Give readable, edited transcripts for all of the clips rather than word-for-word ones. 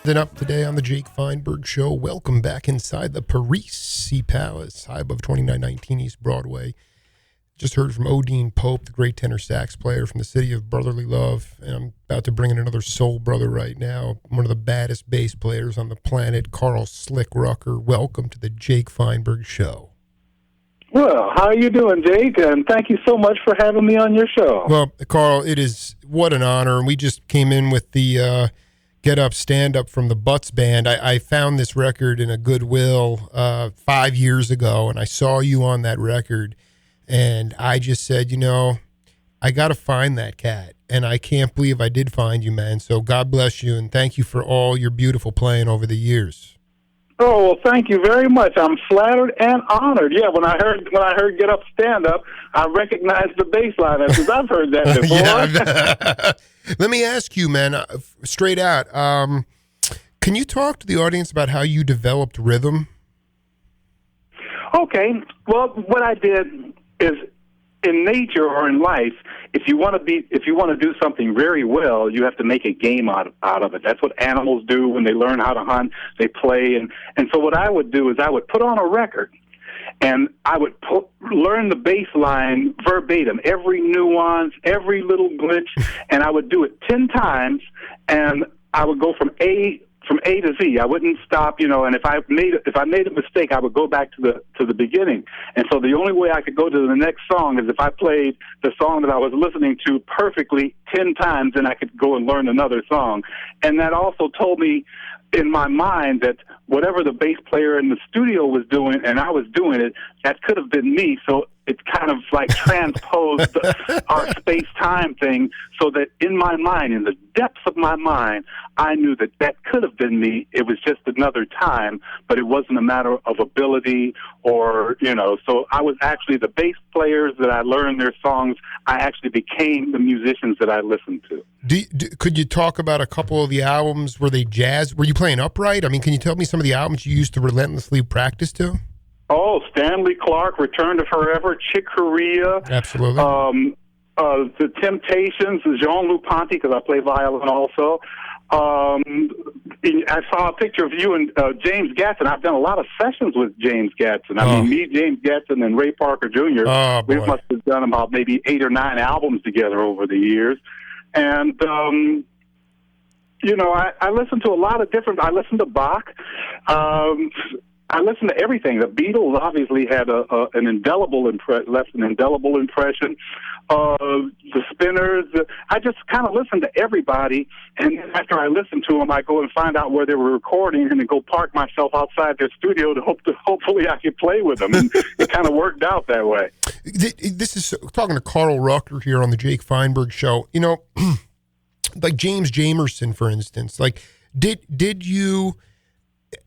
Then up today on the Jake Feinberg Show. Welcome back inside the Parisi Palace, high above 2919 East Broadway. Just heard from Odine Pope, the great tenor sax player from the city of brotherly love. And I'm about to bring in another soul brother right now, one of the baddest bass players on the planet, Karl Slick Rucker. Welcome to the Jake Feinberg Show. Well, how are you doing, Jake? And thank you so much for having me on your show. Well, Karl, it is what an honor. And we just came in with the Get Up, Stand Up from the Butts Band. I found this record in a Goodwill 5 years ago, and I saw you on that record. And I just said, I got to find that cat. And I can't believe I did find you, man. So God bless you, and thank you for all your beautiful playing over the years. Oh, well, thank you very much. I'm flattered and honored. Yeah, when I heard Get Up, Stand Up, I recognized the bass line because I've heard that before. Let me ask you, man, straight out, can you talk to the audience about how you developed rhythm? Okay. Well, what I did is, in nature or in life, if you want to do something very well, you have to make a game out of it. That's what animals do when they learn how to hunt. They play, and so what I would do is I would put on a record, and I would learn the bass line verbatim, every nuance, every little glitch, and I would do it 10 times, and I would go from A to Z. I wouldn't stop, and if I made a mistake, I would go back to the beginning. And so the only way I could go to the next song is if I played the song that I was listening to perfectly 10 times, then I could go and learn another song. And that also told me in my mind that whatever the bass player in the studio was doing and I was doing it, that could have been me. So it kind of like transposed our space-time thing so that in my mind, in the depths of my mind, I knew that could have been me. It was just another time, but it wasn't a matter of ability or, so I was actually the bass players that I learned their songs. I actually became the musicians that I listened to. Could you talk about a couple of the albums? Were they jazz? Were you playing upright? I mean, can you tell me some of the albums you used to relentlessly practice to? Oh, Stanley Clarke, Return to Forever, Chick Corea. Absolutely. The Temptations, Jean-Luc Ponty, because I play violin also. I saw a picture of you and James Gatson. I've done a lot of sessions with James Gatson. Me, James Gatson, and Ray Parker Jr. We must have done about maybe 8 or 9 albums together over the years. And, I listened to a lot of different, I listened to Bach. I listened to everything. The Beatles obviously had left an indelible impression. The Spinners. I just kind of listened to everybody, and then after I listened to them, I go and find out where they were recording, and then go park myself outside their studio to hopefully I could play with them. And it kind of worked out that way. This is talking to Karl Rucker here on the Jake Feinberg Show. Like James Jamerson, for instance. Like, did you?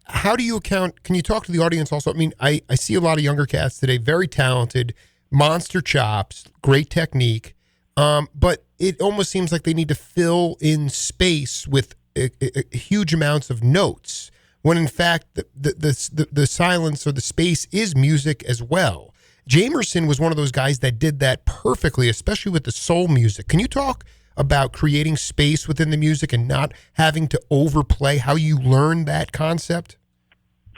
How do you account? Can you talk to the audience also? I mean, I see a lot of younger cats today, very talented, monster chops, great technique, but it almost seems like they need to fill in space with huge amounts of notes, when in fact the silence or the space is music as well. Jamerson was one of those guys that did that perfectly, especially with the soul music. Can you talk about creating space within the music and not having to overplay, how you learned that concept?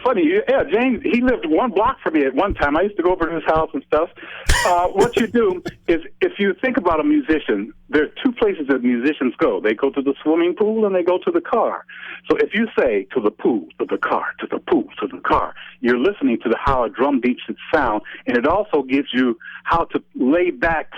Funny, yeah, James, he lived 1 block from me at one time. I used to go over to his house and stuff. What you do is, if you think about a musician, there are 2 places that musicians go. They go to the swimming pool and they go to the car. So if you say to the pool, to the car, to the pool, to the car, you're listening to how a drum beat should sound, and it also gives you how to lay back,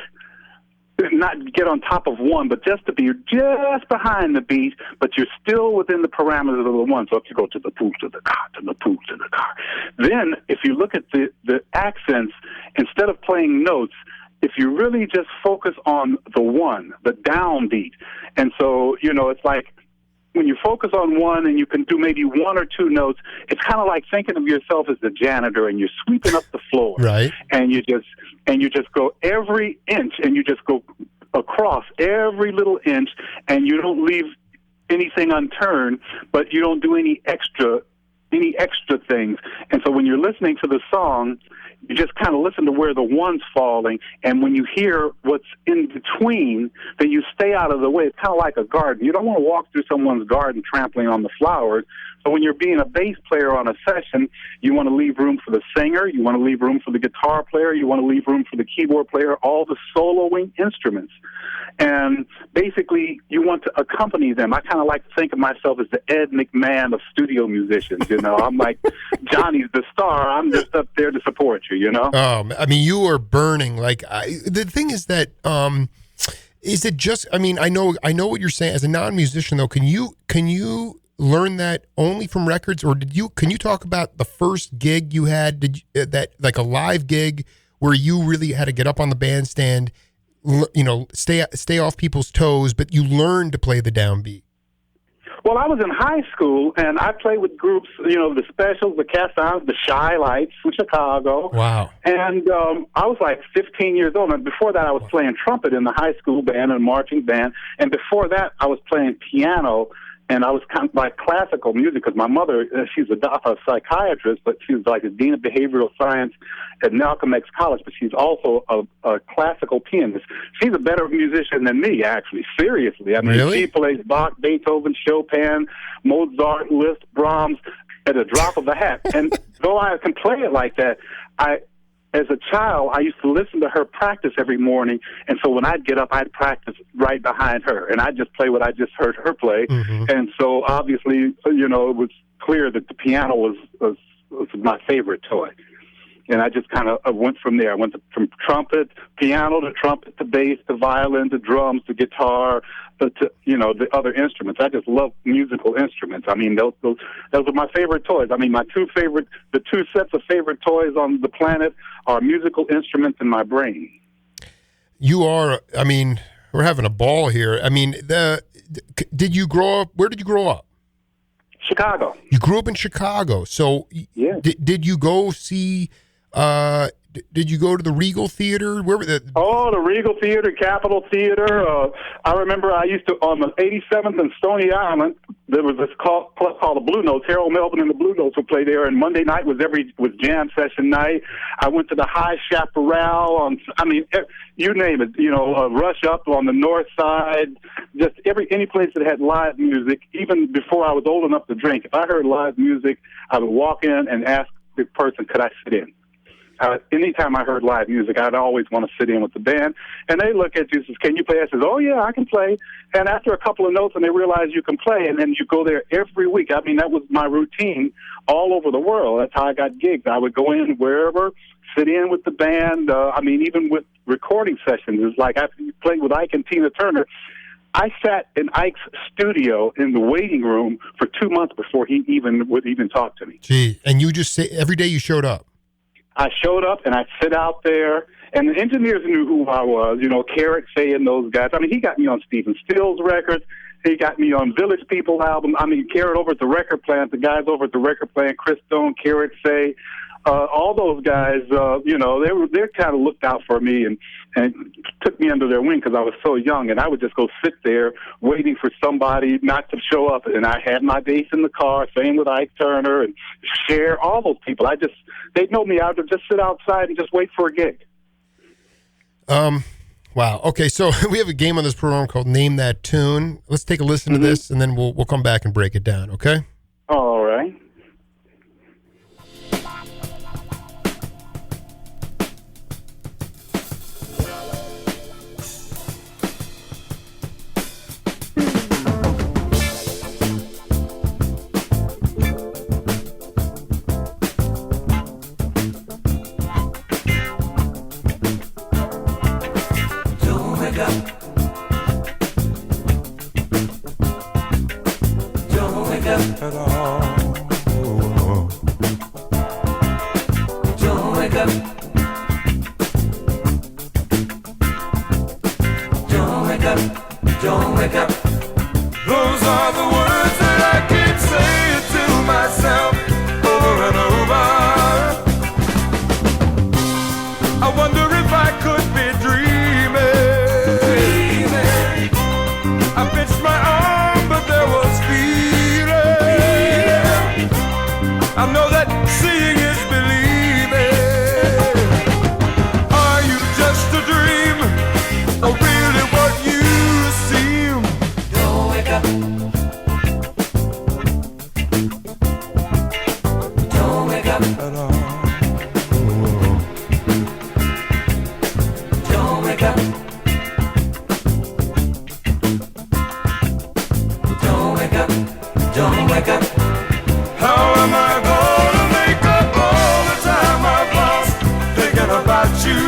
not get on top of one, but just to be just behind the beat, but you're still within the parameters of the one. So if you go to the pool, to the car, to the pool, to the car. Then if you look at the accents, instead of playing notes, if you really just focus on the one, the downbeat. And so, it's like when you focus on one and you can do maybe 1 or 2 notes, it's kind of like thinking of yourself as the janitor and you're sweeping up the floor. Right. And you just go every inch, and you just go across every little inch, and you don't leave anything unturned, but you don't do any extra things. And so when you're listening to the song, you just kind of listen to where the one's falling, and when you hear what's in between, then you stay out of the way. It's kind of like a garden. You don't want to walk through someone's garden trampling on the flowers. So when you're being a bass player on a session, you want to leave room for the singer, you want to leave room for the guitar player, you want to leave room for the keyboard player, all the soloing instruments. And basically, you want to accompany them. I kind of like to think of myself as the Ed McMahon of studio musicians, you know. I'm like, Johnny's the star, I'm just up there to support you, you know? I mean, you are burning. Like, the thing is that, is it just, I mean, I know what you're saying. As a non-musician, though, can you learn that only from records, or can you talk about the first gig you had, that like a live gig where you really had to get up on the bandstand, you know, stay off people's toes, but you learned to play the downbeat? Well, I was in high school, and I played with groups, you know, the Specials, the Cast Irons, the Shy Lights from Chicago. Wow. And I was like 15 years old, and before that I was playing trumpet in the high school band and marching band, and before that I was playing piano. And I was kind of like classical music because my mother, she's a psychiatrist, but she was like a dean of behavioral science at Malcolm X College, but she's also a classical pianist. She's a better musician than me, actually, seriously. I mean, really? She plays Bach, Beethoven, Chopin, Mozart, Liszt, Brahms at a drop of a hat. And though I can play it like that, as a child, I used to listen to her practice every morning, and so when I'd get up, I'd practice right behind her, and I'd just play what I just heard her play. Mm-hmm. And so obviously, you know, it was clear that the piano was my favorite toy. And I just kind of went from there. I went from trumpet, piano to trumpet to bass to violin to drums to guitar to you know, the other instruments. I just love musical instruments. I mean, those are my favorite toys. I mean, the two sets of favorite toys on the planet are musical instruments in my brain. You are. I mean, we're having a ball here. I mean, did you grow up? Where did you grow up? Chicago. You grew up in Chicago. So yeah. Did you go see? Did you go to the Regal Theater? Where were the Regal Theater, Capitol Theater. I remember I used to, on the 87th and Stony Island, there was this club called the Blue Notes. Harold Melvin and the Blue Notes would play there, and Monday night was jam session night. I went to the High Chaparral, you name it, you know, Rush Up on the north side, just any place that had live music, even before I was old enough to drink. If I heard live music, I would walk in and ask the person, could I sit in? Anytime I heard live music, I'd always want to sit in with the band. And they look at you and says, can you play? I says, oh, yeah, I can play. And after a couple of notes, and they realize you can play, and then you go there every week. I mean, that was my routine all over the world. That's how I got gigs. I would go in wherever, sit in with the band. Even with recording sessions. It's like I played with Ike and Tina Turner. I sat in Ike's studio in the waiting room for 2 months before he would even talk to me. Gee, and you just say every day you showed up? I showed up, and I'd sit out there, and the engineers knew who I was, you know, Carrot Say and those guys. I mean, he got me on Stephen Stills records. He got me on Village People album. I mean, Carrot over at the record plant, the guys over at the record plant, Chris Stone, Carrot Say, all those guys, you know, they kind of looked out for me and took me under their wing because I was so young, and I would just go sit there waiting for somebody not to show up. And I had my bass in the car, same with Ike Turner and Cher, all those people. They'd know me. I would just sit outside and just wait for a gig. Wow. Okay, so we have a game on this program called Name That Tune. Let's take a listen to this, and then we'll come back and break it down, okay? All right. I know that seeing is believing. wake up. Don't wake up. Don't wake up. How am I gonna make up all the time I've lost thinking about you?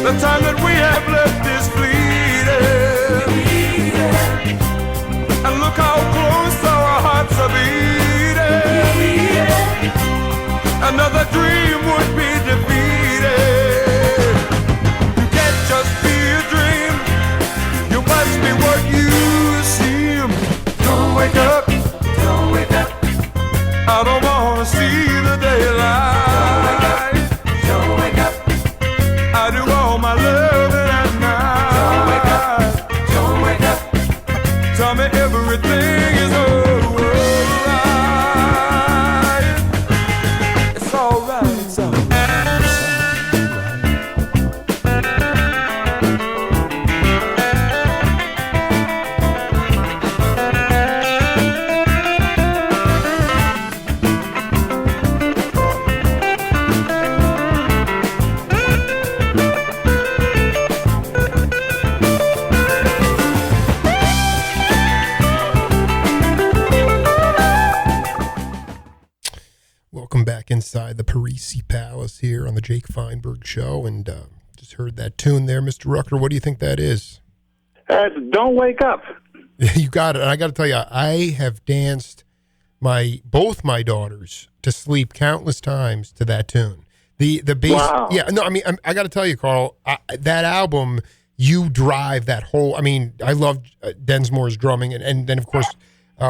The time that we have left is fleeting, and look how close our hearts are beating. Another dream would be defeated. You can't just be a dream, you must be what you seem. Don't wake up, Don't wake up. I don't wanna see the daylight. Don't wake up. I do all my loving at night. Don't wake up. Tell me everything is alright. It's alright, it's alright. Welcome back inside the Parisi Palace here on the Jake Feinberg Show, and just heard that tune there, Mr. Rucker. What do you think that is? That's Don't Wake Up. You got it. And I got to tell you, I have danced both my daughters to sleep countless times to that tune. The bass. Wow. Yeah. No, I mean, I got to tell you, Karl, that album, you drive that whole. I mean, I love Densmore's drumming, and then of course.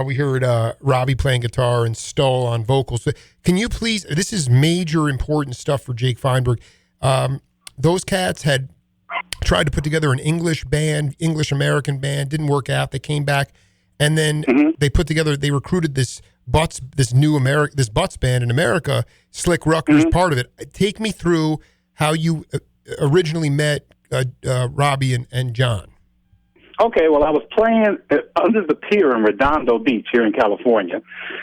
We heard Robbie playing guitar and Stoll on vocals. So can you please, this is major important stuff for Jake Feinberg. Those cats had tried to put together an English band, English-American band, didn't work out. They came back, and then they recruited this Butts band in America. Slick Rucker's part of it. Take me through how you originally met Robbie and John. Okay, well, I was playing under the pier in Redondo Beach here in California,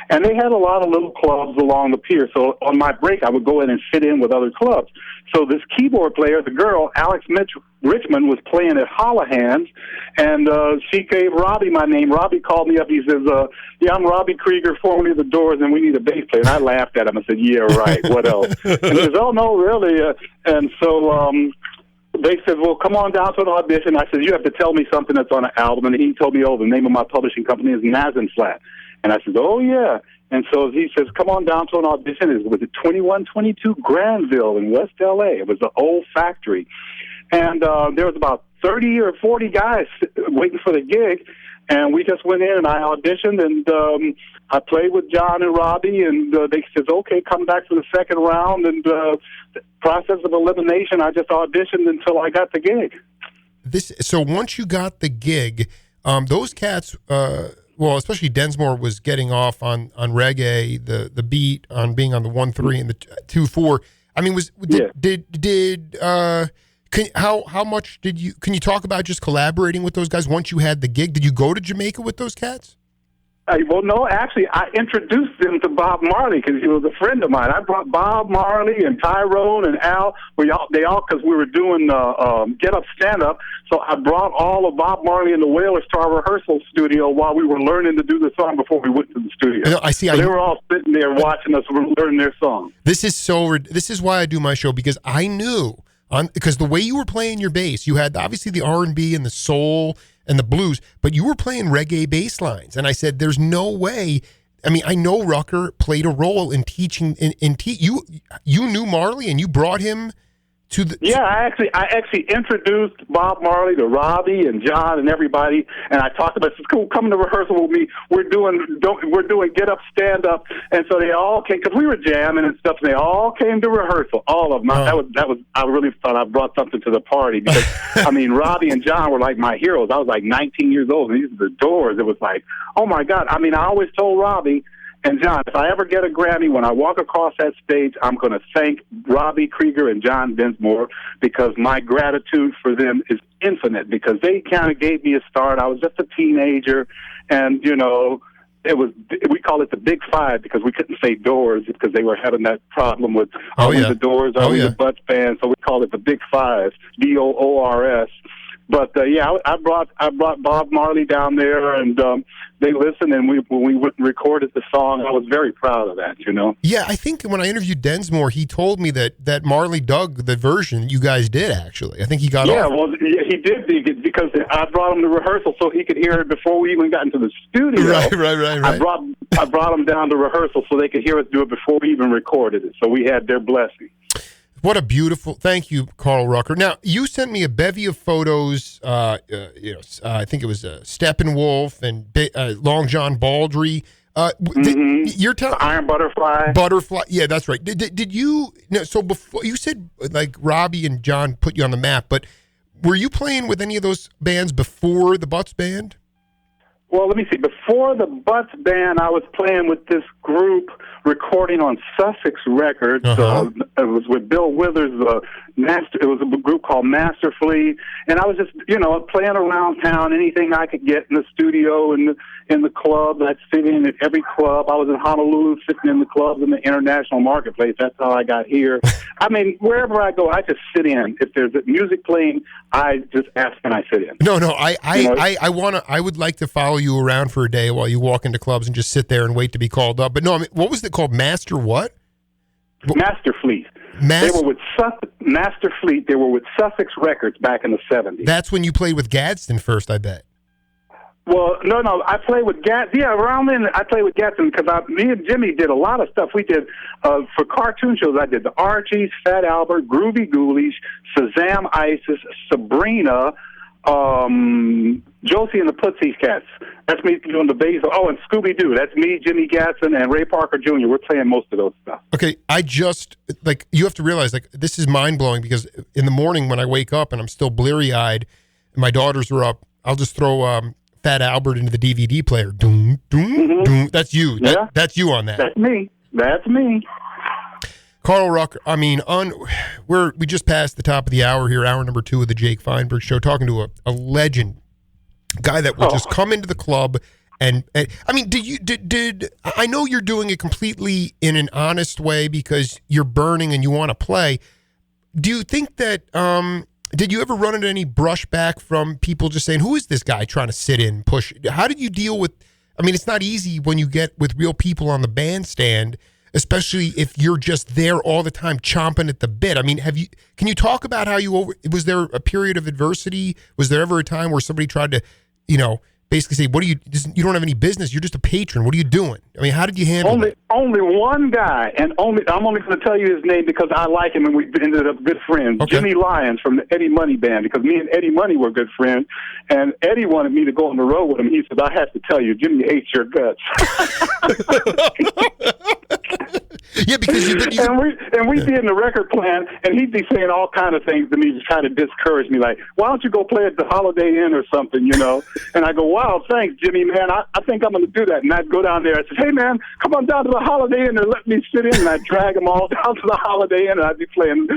and they had a lot of little clubs along the pier. So on my break, I would go in and fit in with other clubs. So this keyboard player, the girl, Alex Richmond, was playing at Holohan's, and she gave Robbie my name. Robbie called me up. He says, yeah, I'm Robbie Krieger, formerly of the Doors, and we need a bass player. And I laughed at him. I said, yeah, right, what else? And he says, oh, no, really? And so... they said, well, come on down to an audition. I said, you have to tell me something that's on an album. And he told me, the name of my publishing company is Nazenflat. And I said, oh, yeah. And so he says, come on down to an audition. It was at 2122 Granville in West L.A. It was the old factory. And there was about 30 or 40 guys waiting for the gig. And we just went in and I auditioned, and I played with John and Robbie, and they said, okay, come back for the second round. And process of elimination, I just auditioned until I got the gig. So once you got the gig, those cats, well, especially Densmore was getting off on reggae, the beat on being on the 1-3 and the 2-4. I mean, how much can you talk about just collaborating with those guys once you had the gig? Did you go to Jamaica with those cats? Well, no, actually, I introduced them to Bob Marley because he was a friend of mine. I brought Bob Marley and Tyrone and Al. Because we were doing Get Up, Stand Up. So I brought all of Bob Marley and the Wailers to our rehearsal studio while we were learning to do the song before we went to the studio. I see. So they were all sitting there watching us learn their song. This is why I do my show, because I knew because the way you were playing your bass, you had obviously the R&B and the soul and the blues, but you were playing reggae bass lines. And I said, there's no way. I mean, I know Rucker played a role in teaching. You knew Marley and you brought him to the. Yeah, I actually introduced Bob Marley to Robbie and John and everybody, and I talked about, it's cool, come to rehearsal with me. We're doing Get Up, Stand Up, and so they all came because we were jamming and stuff. And they all came to rehearsal, all of them. That was. I really thought I brought something to the party because I mean, Robbie and John were like my heroes. I was like 19 years old, and these were the Doors. It was like, oh my God. I mean, I always told Robbie and John, if I ever get a Grammy, when I walk across that stage, I'm going to thank Robbie Krieger and John Densmore because my gratitude for them is infinite because they kind of gave me a start. I was just a teenager, and, we call it the Big Five because we couldn't say Doors because they were having that problem with the Doors, the Butts band, so we call it the Big Five, DOORS. But I brought Bob Marley down there, and they listened, and when we recorded the song, I was very proud of that. Yeah, I think when I interviewed Densmore, he told me that Marley dug the version you guys did. Actually, I think he got. Yeah, well, he did because I brought him to rehearsal so he could hear it before we even got into the studio. Right. I brought him down to rehearsal so they could hear us do it before we even recorded it. So we had their blessing. What a beautiful, thank you, Karl Rucker. Now, you sent me a bevy of photos, I think it was Steppenwolf and Long John Baldry. You're telling Iron Butterfly. Yeah, that's right. Did you, so before, you said like Robbie and John put you on the map, but were you playing with any of those bands before the Butts band? Well, let me see. Before the Butts band, I was playing with this group recording on Sussex Records. It was with Bill Withers. It was a group called Master Fleet, and I was just playing around town, anything I could get in the studio and in the club. I'd sit in at every club. I was in Honolulu, sitting in the clubs in the international marketplace. That's how I got here. I mean, wherever I go, I just sit in. If there's music playing, I just ask, can I sit in? No. I would like to follow you around for a day while you walk into clubs and just sit there and wait to be called up. But no, I mean, what was it called? Master what? Master Fleet. They were with Master Fleet. They were with Sussex Records back in the 70s. That's when you played with Gadsden first, I bet. Well, no. I played with Gadsden. Yeah, around then I played with Gadsden because me and Jimmy did a lot of stuff. We did, for cartoon shows, I did the Archies, Fat Albert, Groovy Ghoulies, Shazam Isis, Sabrina, Josie and the Pussycats. That's me doing the bass. Oh, and Scooby-Doo. That's me, Jimmy Gadsden, and Ray Parker Jr. We're playing most of those stuff. Okay, you have to realize, this is mind-blowing because in the morning when I wake up and I'm still bleary-eyed and my daughters are up, I'll just throw Fat Albert into the DVD player. Doom, doom, doom. That's you. That's you on that. That's me. Karl Rucker, I mean, we just passed the top of the hour here, hour number 2 of the Jake Feinberg Show, talking to a legend, guy that will just come into the club and I mean, did I know you're doing it completely in an honest way because you're burning and you want to play. Do you think that did you ever run into any brushback from people just saying, who is this guy trying to sit in, push? How did you deal with, I mean, it's not easy when you get with real people on the bandstand, especially if you're just there all the time chomping at the bit. I mean, can you talk about how was there a period of adversity? Was there ever a time where somebody tried to, basically say, you don't have any business, you're just a patron, what are you doing? I mean, how did you handle it? Only one guy, and I'm only going to tell you his name because I like him and we ended up good friends. Okay. Jimmy Lyons from the Eddie Money Band, because me and Eddie Money were good friends, and Eddie wanted me to go on the road with him. He said, I have to tell you, Jimmy hates your guts. Yeah, because and we'd be in the record plant, and he'd be saying all kind of things to me to try to discourage me, like, why don't you go play at the Holiday Inn or something, And I go, wow, thanks, Jimmy, man. I think I'm going to do that. And I'd go down there. I said, hey, man, come on down to the Holiday Inn and let me sit in. And I'd drag them all down to the Holiday Inn, and I'd be playing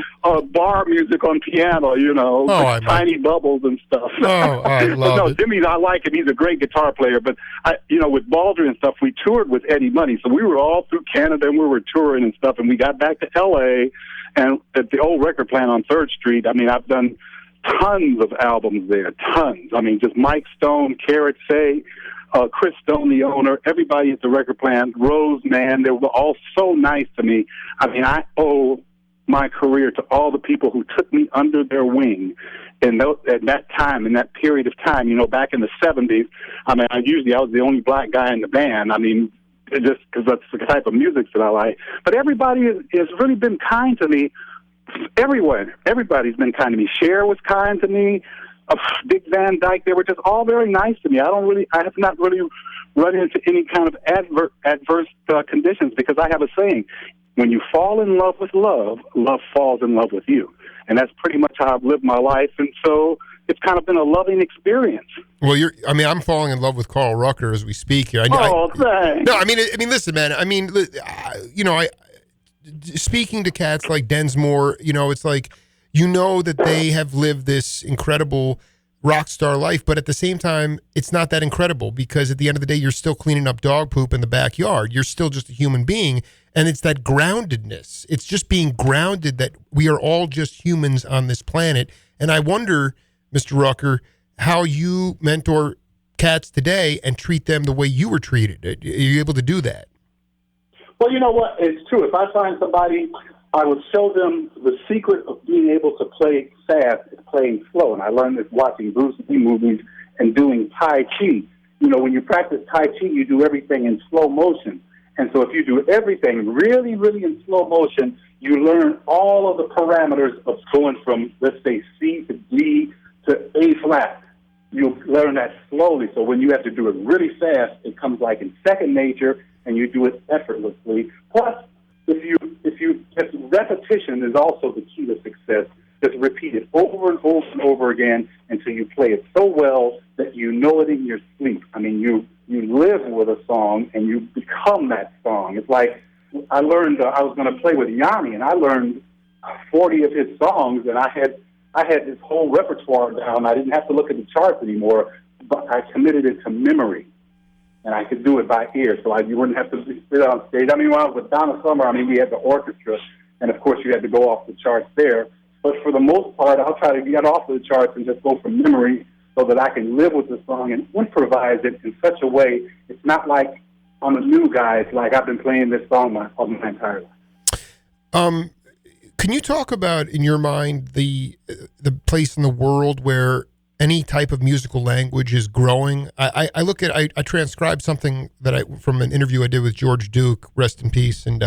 bar music on piano, like Tiny Bubbles and stuff. Oh, I love it. Jimmy, I like him. He's a great guitar player. But, with Baldry and stuff, we toured with Eddie Money. So we were all through Canada, and we were touring and stuff. And we got back to L.A., and at the old record plant on 3rd Street, I mean, I've done tons of albums there, tons. I mean, just Mike Stone, Carrot Say, Chris Stone, the owner, everybody at the record plant, Rose, man, they were all so nice to me. I mean, I owe my career to all the people who took me under their wing. And at that time, in that period of time, back in the 70s, I mean, I was the only black guy in the band. I mean, just because that's the type of music that I like. But everybody has really been kind to me. Everybody's been kind to me. Cher was kind to me. Dick Van Dyke, they were just all very nice to me. I have not really run into any kind of adverse conditions, because I have a saying: when you fall in love with love, love falls in love with you. And that's pretty much how I've lived my life. And so it's kind of been a loving experience. Well, I'm falling in love with Karl Rucker as we speak here. Thanks. No, I mean, listen, man. I mean, speaking to cats like Densmore, it's like, that they have lived this incredible rock star life, but at the same time, it's not that incredible because at the end of the day, you're still cleaning up dog poop in the backyard. You're still just a human being, and it's that groundedness. It's just being grounded that we are all just humans on this planet. And I wonder, Mr. Rucker, how you mentor cats today and treat them the way you were treated. Are you able to do that? Well, you know what? It's true. If I find somebody, I would show them the secret of being able to play fast and playing slow. And I learned this watching Bruce Lee movies and doing Tai Chi. You know, when you practice Tai Chi, you do everything in slow motion. And so if you do everything really, really in slow motion, you learn all of the parameters of going from, let's say, C to D to A flat. You learn that slowly. So when you have to do it really fast, it comes like in second nature, and you do it effortlessly. Plus, if repetition is also the key to success. Just repeat it over and over and over again until you play it so well that you know it in your sleep. I mean, you live with a song and you become that song. It's like I learned I was going to play with Yanni, and I learned 40 of his songs, and I had this whole repertoire down. I didn't have to look at the charts anymore, but I committed it to memory. And I could do it by ear, so you wouldn't have to sit on stage. I mean, when I was with Donna Summer, we had the orchestra, and of course you had to go off the charts there. But for the most part, I'll try to get off of the charts and just go from memory so that I can live with the song and improvise it in such a way. It's not like I'm a new guy. It's like I've been playing this song my entire life. Can you talk about, in your mind, the place in the world where any type of musical language is growing? I transcribed something from an interview I did with George Duke, rest in peace, and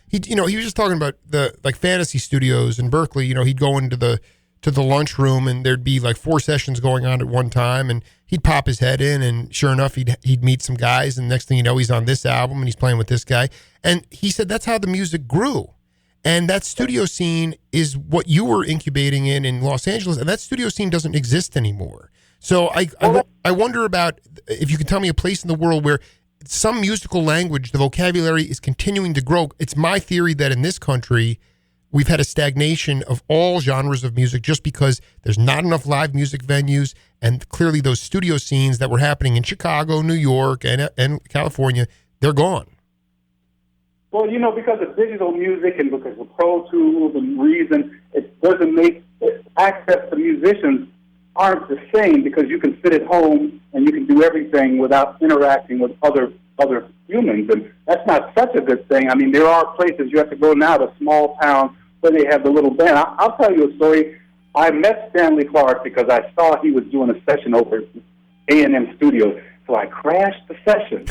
he was just talking about the fantasy studios in Berkeley. You know, he'd go into the lunchroom and there'd be like 4 sessions going on at one time, and he'd pop his head in, and sure enough, he'd meet some guys, and next thing you know, he's on this album and he's playing with this guy. And he said that's how the music grew. And that studio scene is what you were incubating in Los Angeles, and that studio scene doesn't exist anymore. So I wonder about if you can tell me a place in the world where some musical language, the vocabulary is continuing to grow. It's my theory that in this country, we've had a stagnation of all genres of music just because there's not enough live music venues, and clearly those studio scenes that were happening in Chicago, New York, and California, they're gone. Well, you know, because of digital music and because of Pro Tools and Reason, it doesn't make access to musicians aren't the same because you can sit at home and you can do everything without interacting with other humans, and that's not such a good thing. I mean, there are places you have to go now to small towns where they have the little band. I'll tell you a story. I met Stanley Clarke because I saw he was doing a session over at A&M Studios. So I crashed the session.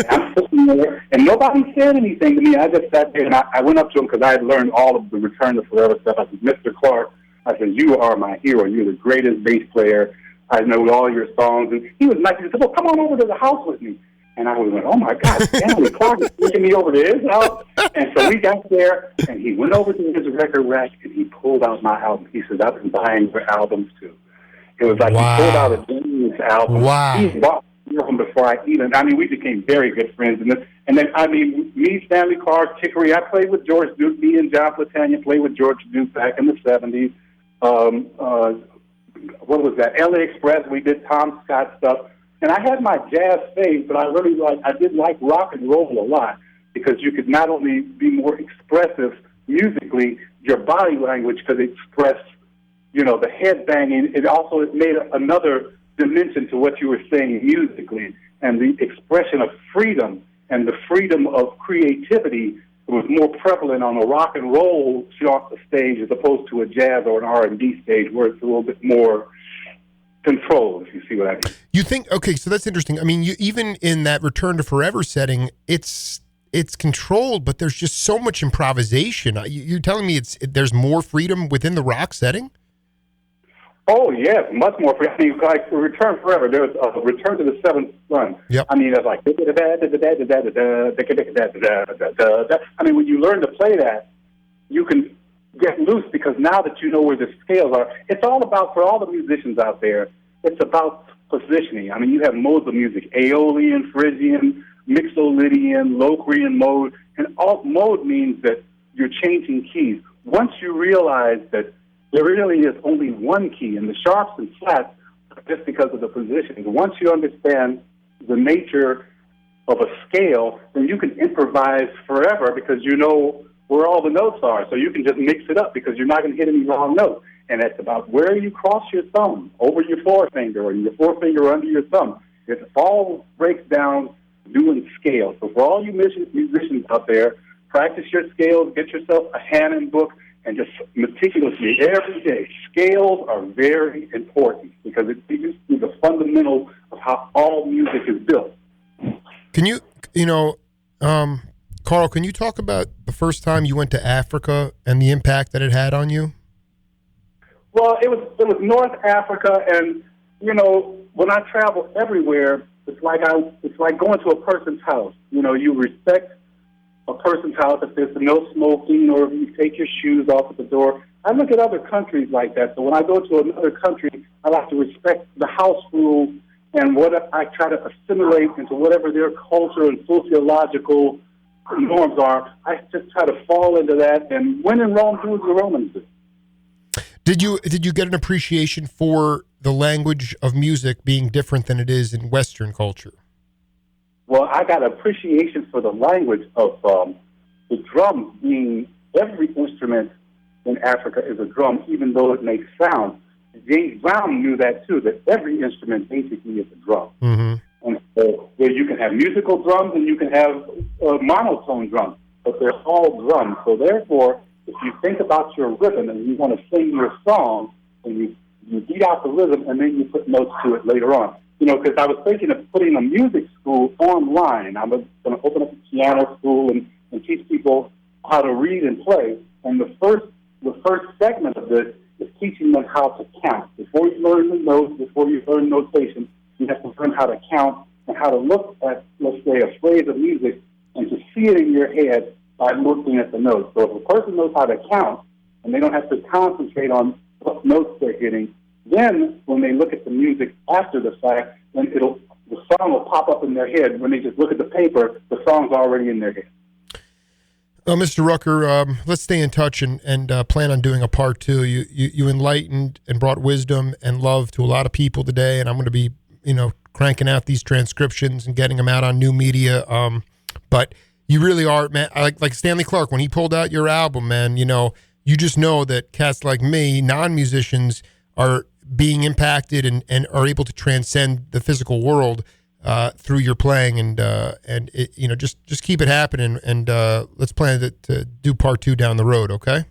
I'm sitting there, and nobody said anything to me. I just sat there, and I went up to him because I had learned all of the Return to Forever stuff. I said, Mr. Clarke, I said, you are my hero. You're the greatest bass player. I know all your songs. And he was nice. He said, well, come on over to the house with me. And I was like, oh, my God, Stanley Clarke is taking me over to his house. And so we got there, and he went over to his record rack, and he pulled out my album. He said, I've been buying your albums, too. It was like he pulled out a James album. Wow. He bought before we became very good friends. And then, me, Stanley Clarke, Chicory, I played with George Duke. Me and John Platania played with George Duke back in the 70s. What was that? LA Express, we did Tom Scott stuff. And I had my jazz phase, but I did like rock and roll a lot because you could not only be more expressive musically, your body language could express, the head banging. It made another dimension to what you were saying musically, and the expression of freedom and the freedom of creativity was more prevalent on a rock and roll stage as opposed to a jazz or an R&B stage where it's a little bit more controlled, if you see what I mean. You think, okay, so that's interesting. I mean, even in that Return to Forever setting, it's controlled, but there's just so much improvisation. You're telling me there's more freedom within the rock setting? Oh, yes, much more free. I mean, like Return Forever, there was a Return to the Seventh Son. Yep. I mean, it's like, I mean, when you learn to play that, you can get loose because now that you know where the scales are, it's all about, for all the musicians out there, it's about positioning. I mean, you have modes of music, Aeolian, Phrygian, Mixolydian, Locrian mode, and all mode means that you're changing keys. Once you realize that there really is only one key, and the sharps and flats just because of the positions. Once you understand the nature of a scale, then you can improvise forever because you know where all the notes are. So you can just mix it up because you're not going to hit any wrong note. And it's about where you cross your thumb, over your forefinger, or your forefinger under your thumb. It all breaks down doing scales. So for all you musicians out there, practice your scales, get yourself a Hammond book, and just meticulously every day. Scales are very important because it teaches you the fundamentals of how all music is built. Can you, Karl, can you talk about the first time you went to Africa and the impact that it had on you? Well, it was North Africa, and when I travel everywhere, it's like going to a person's house. You respect a person's house if there's no smoking or if you take your shoes off at the door. I look at other countries like that. So when I go to another country, I like to respect the house rules and what I try to assimilate into whatever their culture and sociological norms are. I just try to fall into that, and when in Rome, do as the Romans do. Did you get an appreciation for the language of music being different than it is in Western culture? Well, I got appreciation for the language of the drum being every instrument in Africa is a drum, even though it makes sound. James Brown knew that too, that every instrument basically is a drum. Mm-hmm. And so you can have musical drums and you can have monotone drums, but they're all drums. So therefore, if you think about your rhythm and you want to sing your song, and you beat out the rhythm and then you put notes to it later on. Because I was thinking of putting a music school online. I'm going to open up a piano school and teach people how to read and play. And the first segment of this is teaching them how to count. Before you learn the notes, before you learn notation, you have to learn how to count and how to look at, let's say, a phrase of music and to see it in your head by looking at the notes. So if a person knows how to count and they don't have to concentrate on what notes they're hitting, then when they look at the music after the fact, then the song will pop up in their head. When they just look at the paper, the song's already in their head. Well, Mr. Rucker, let's stay in touch and plan on doing a part 2. You enlightened and brought wisdom and love to a lot of people today, and I'm going to be, cranking out these transcriptions and getting them out on new media. But you really are, man. Like Stanley Clarke, when he pulled out your album, man, you just know that cats like me, non-musicians, are being impacted and are able to transcend the physical world through your playing, and it, just keep it happening, and let's plan to do part 2 down the road, okay?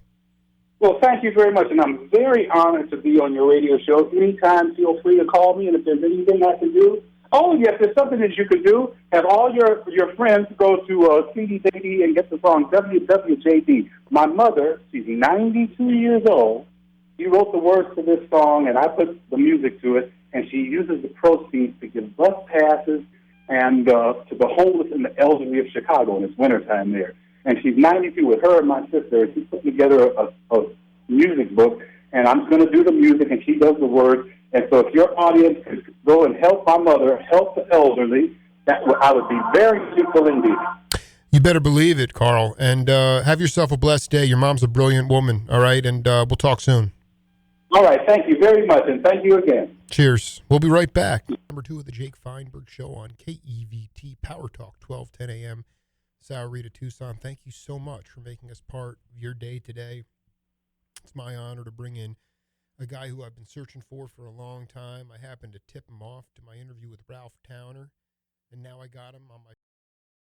Well, thank you very much, and I'm very honored to be on your radio show. Anytime, feel free to call me, and if there's anything I can do. Oh, yes, there's something that you can do. Have all your friends go to CD and get the song WWJD. My mother, she's 92 years old. She wrote the words to this song, and I put the music to it, and she uses the proceeds to give bus passes and to the homeless and the elderly of Chicago, and it's wintertime there. And she's 92 with her and my sister, and she put together a music book, and I'm going to do the music, and she does the words. And so if your audience could go and help my mother, help the elderly, I would be very grateful indeed. You better believe it, Karl. And have yourself a blessed day. Your mom's a brilliant woman, all right? And we'll talk soon. All right. Thank you very much, and thank you again. Cheers. We'll be right back. Number 2 of the Jake Feinberg Show on KEVT Power Talk, 1210 a.m., Sahuarita, Tucson. Thank you so much for making us part of your day today. It's my honor to bring in a guy who I've been searching for a long time. I happened to tip him off to my interview with Ralph Towner, and now I got him on my